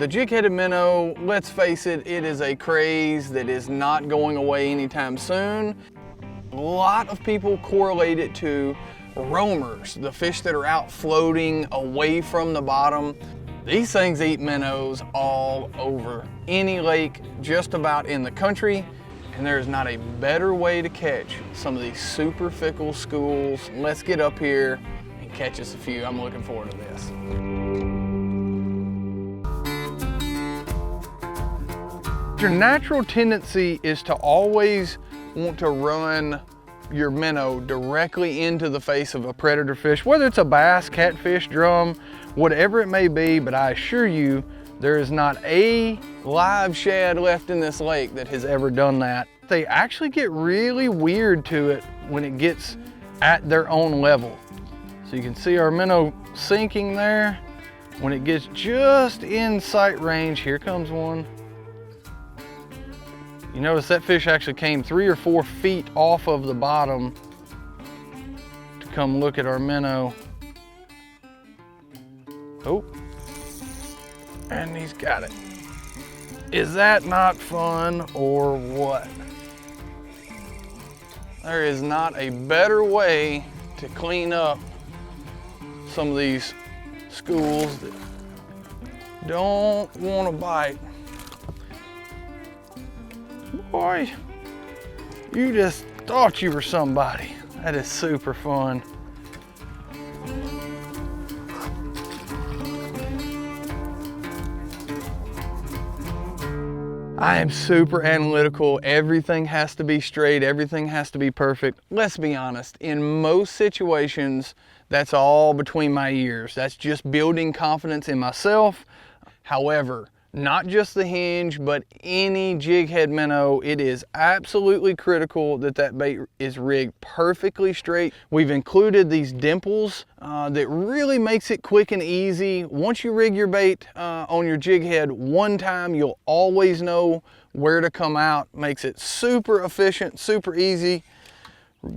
The jig-headed minnow, let's face it, it is a craze that is not going away anytime soon. A lot of people correlate it to roamers, the fish that are out floating away from the bottom. These things eat minnows all over any lake, just about in the country, and there is not a better way to catch some of these super fickle schools. Let's get up here and catch us a few. I'm looking forward to this. Your natural tendency is to always want to run your minnow directly into the face of a predator fish, whether it's a bass, catfish, drum, whatever it may be, but I assure you, there is not a live shad left in this lake that has ever done that. They actually get really weird to it when it gets at their own level. So you can see our minnow sinking there. When it gets just in sight range, here comes one. You notice that fish actually came 3 or 4 feet off of the bottom to come look at our minnow. Oh, and he's got it. Is that not fun or what? There is not a better way to clean up some of these schools that don't want to bite. Boy, you just thought you were somebody. That is super fun. I am super analytical. Everything has to be straight. Everything has to be perfect. Let's be honest, in most situations, that's all between my ears. That's just building confidence in myself. However, not just the hinge, but any jig head minnow, it is absolutely critical that that bait is rigged perfectly straight. We've included these dimples that really makes it quick and easy. Once you rig your bait on your jig head one time, you'll always know where to come out. Makes it super efficient, super easy.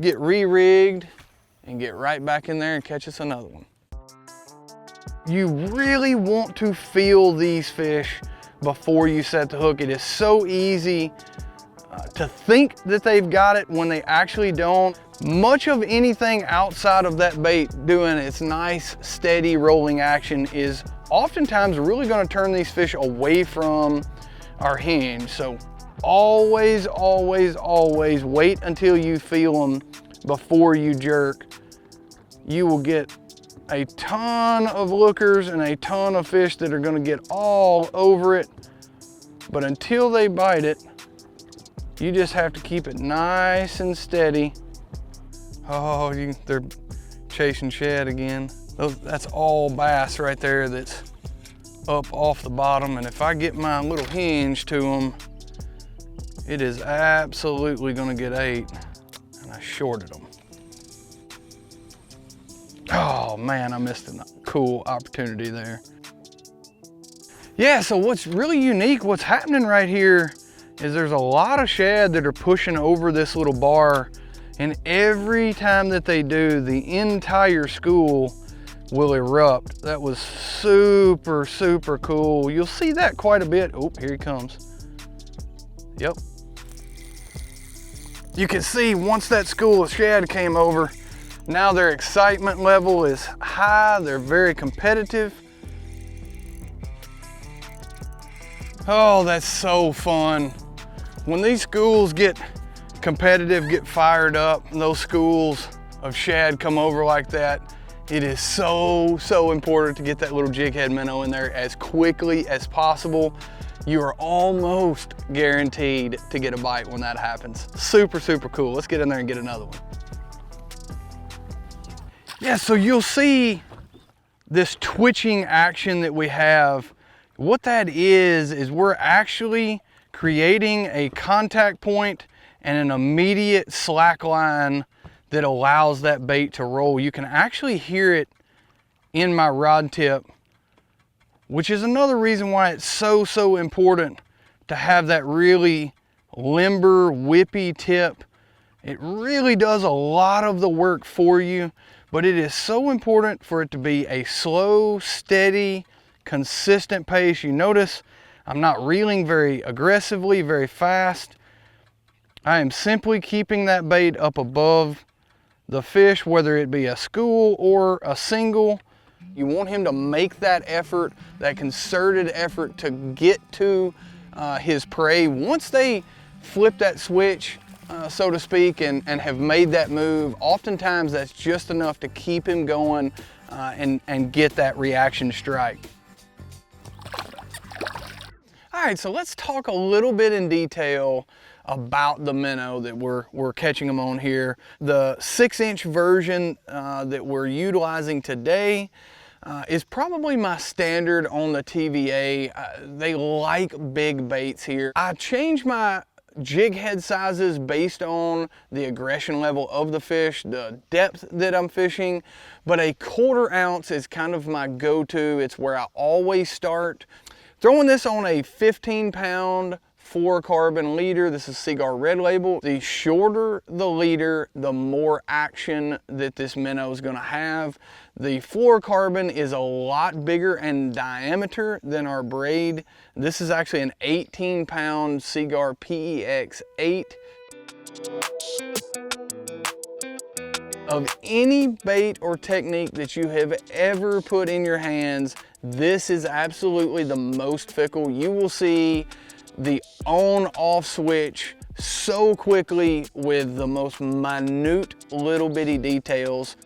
Get re-rigged and get right back in there and catch us another one. You really want to feel these fish before you set the hook. It is so easy to think that they've got it when they actually don't. Much of anything outside of that bait doing its nice, steady rolling action is oftentimes really going to turn these fish away from our hinge. So always, always, always wait until you feel them before you jerk. You will get a ton of lookers and a ton of fish that are going to get all over it, but until they bite it, you just have to keep it nice and steady. Oh, they're chasing shad again. That's all bass right there that's up off the bottom, and if I get my little hinge to them, it is absolutely going to get ate, and I shorted them. Oh man, I missed a cool opportunity there. Yeah, so what's really unique, what's happening right here is there's a lot of shad that are pushing over this little bar, and every time that they do, the entire school will erupt. That was super, super cool. You'll see that quite a bit. Oh, here he comes. Yep. You can see once that school of shad came over, now their excitement level is high. They're very competitive. Oh, that's so fun. When these schools get competitive, get fired up, and those schools of shad come over like that, it is so, so important to get that little jig head minnow in there as quickly as possible. You are almost guaranteed to get a bite when that happens. Super, super cool. Let's get in there and get another one. Yeah, so you'll see this twitching action that we have. What that is we're actually creating a contact point and an immediate slack line that allows that bait to roll. You can actually hear it in my rod tip, which is another reason why it's so, so important to have that really limber, whippy tip. It really does a lot of the work for you, but it is so important for it to be a slow, steady, consistent pace. You notice I'm not reeling very aggressively, very fast. I am simply keeping that bait up above the fish, whether it be a school or a single. You want him to make that effort, that concerted effort to get to his prey. Once they flip that switch, so to speak, and have made that move, oftentimes that's just enough to keep him going and get that reaction strike. All right, so let's talk a little bit in detail about the minnow that we're catching them on here. The 6-inch version that we're utilizing today is probably my standard on the TVA. They like big baits here. I changed my jig head sizes based on the aggression level of the fish, the depth that I'm fishing, but a 1/4 ounce is kind of my go-to. It's where I always start. Throwing this on a 15-pound fluorocarbon leader. This is Seaguar Red Label. The shorter the leader, the more action that this minnow is going to have. The fluorocarbon is a lot bigger in diameter than our braid. This is actually an 18-pound Seaguar PEX 8. Of any bait or technique that you have ever put in your hands, this is absolutely the most fickle. You will see the on-off switch so quickly with the most minute little bitty details.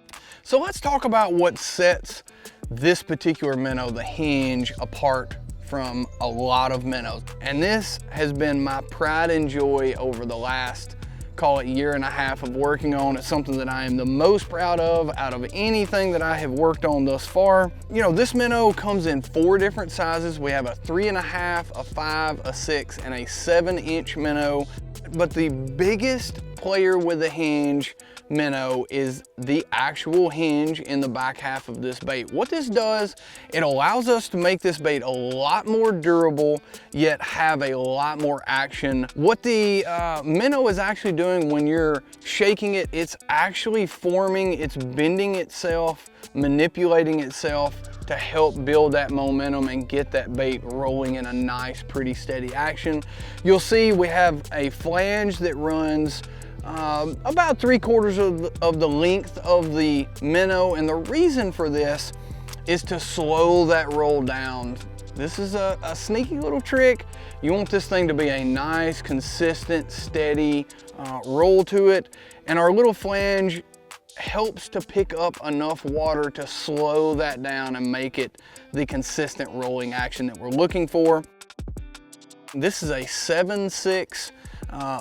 So let's talk about what sets this particular minnow, the Hinge, apart from a lot of minnows. And this has been my pride and joy over the last, call it, 1.5 years of working on. It's something that I am the most proud of out of anything that I have worked on thus far. You know, this minnow comes in 4 different sizes. We have a 3.5, a 5, a 6, and a 7-inch minnow. But the biggest player with the Hinge minnow is the actual hinge in the back half of this bait. What this does, it allows us to make this bait a lot more durable, yet have a lot more action. What the minnow is actually doing when you're shaking it, it's actually forming, it's bending itself, manipulating itself to help build that momentum and get that bait rolling in a nice, pretty steady action. You'll see we have a flange that runs about 3/4 of the length of the minnow, and the reason for this is to slow that roll down. This is a sneaky little trick. You want this thing to be a nice, consistent, steady roll to it, and our little flange helps to pick up enough water to slow that down and make it the consistent rolling action that we're looking for. This is a 7/6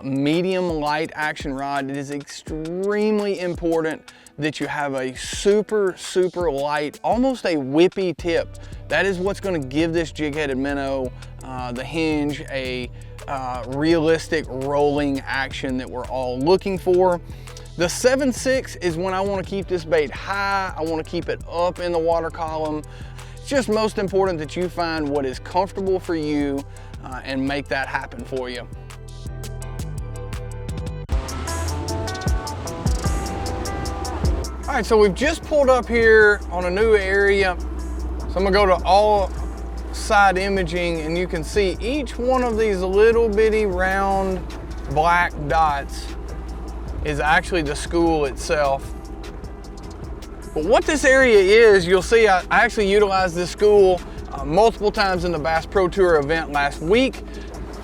medium light action rod. It is extremely important that you have a super light, almost a whippy tip. That is what's going to give this jig-headed minnow, the Hinge, a realistic rolling action that we're all looking for. The 7/6 is when I want to keep this bait high. I want to keep it up in the water column. It's just most important that you find what is comfortable for you and make that happen for you. All right, so we've just pulled up here on a new area. So I'm gonna go to all side imaging, and you can see each one of these little bitty round black dots is actually the school itself. But what this area is, you'll see I actually utilized this school multiple times in the Bass Pro Tour event last week.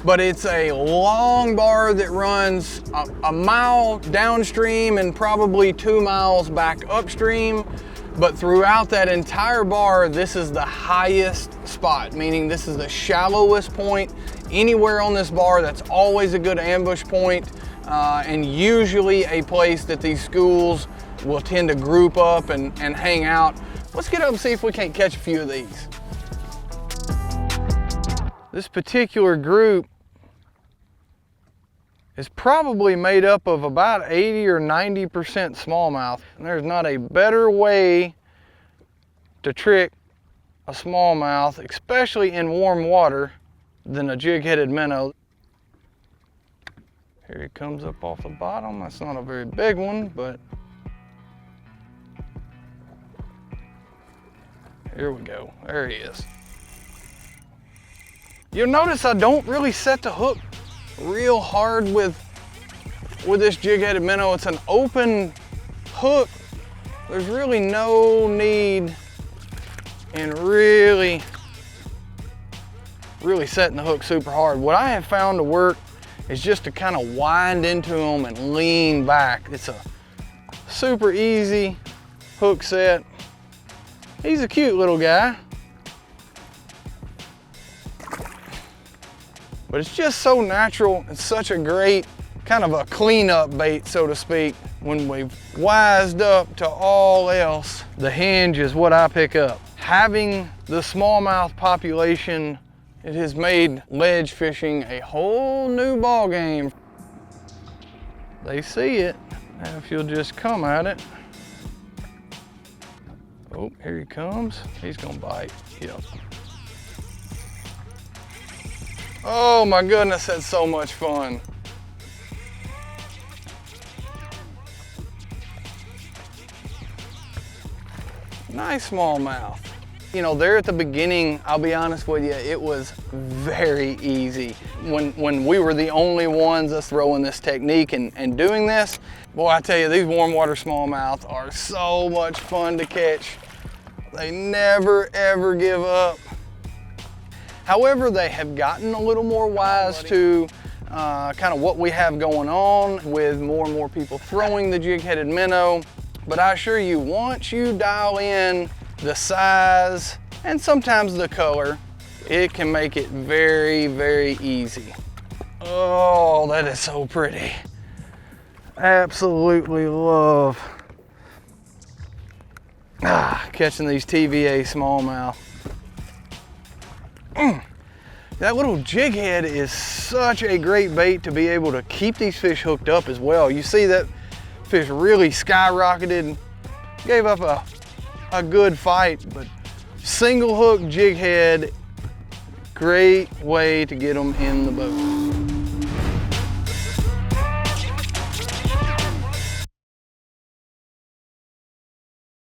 But it's a long bar that runs a mile downstream and probably 2 miles back upstream. But throughout that entire bar, this is the highest spot, meaning this is the shallowest point anywhere on this bar. That's always a good ambush point, and usually a place that these schools will tend to group up and hang out. Let's get up and see if we can't catch a few of these. This particular group is probably made up of about 80 or 90% smallmouth. And there's not a better way to trick a smallmouth, especially in warm water, than a jig-headed minnow. Here he comes up off the bottom. That's not a very big one, but here we go. There he is. You'll notice I don't really set the hook real hard with this jig-headed minnow. It's an open hook. There's really no need in really setting the hook super hard. What I have found to work is just to kind of wind into them and lean back. It's a super easy hook set. He's a cute little guy. But it's just so natural and such a great kind of a cleanup bait, so to speak. When we've wised up to all else, the hinge is what I pick up. Having the smallmouth population, it has made ledge fishing a whole new ball game. They see it. Now if you'll just come at it. Oh, here he comes. He's gonna bite. Yep. Oh my goodness, that's so much fun. Nice smallmouth. You know, there at the beginning, I'll be honest with you, it was very easy. When we were the only ones us throwing this technique and doing this, boy, I tell you, these warm water smallmouth are so much fun to catch. They never, ever give up. However, they have gotten a little more wise to kind of what we have going on with more and more people throwing the jig-headed minnow. But I assure you, once you dial in the size and sometimes the color, it can make it very, very easy. Oh, that is so pretty. Absolutely love catching these TVA smallmouth. That little jig head is such a great bait to be able to keep these fish hooked up as well. You see that fish really skyrocketed, gave up a good fight, but single hook jig head, great way to get them in the boat.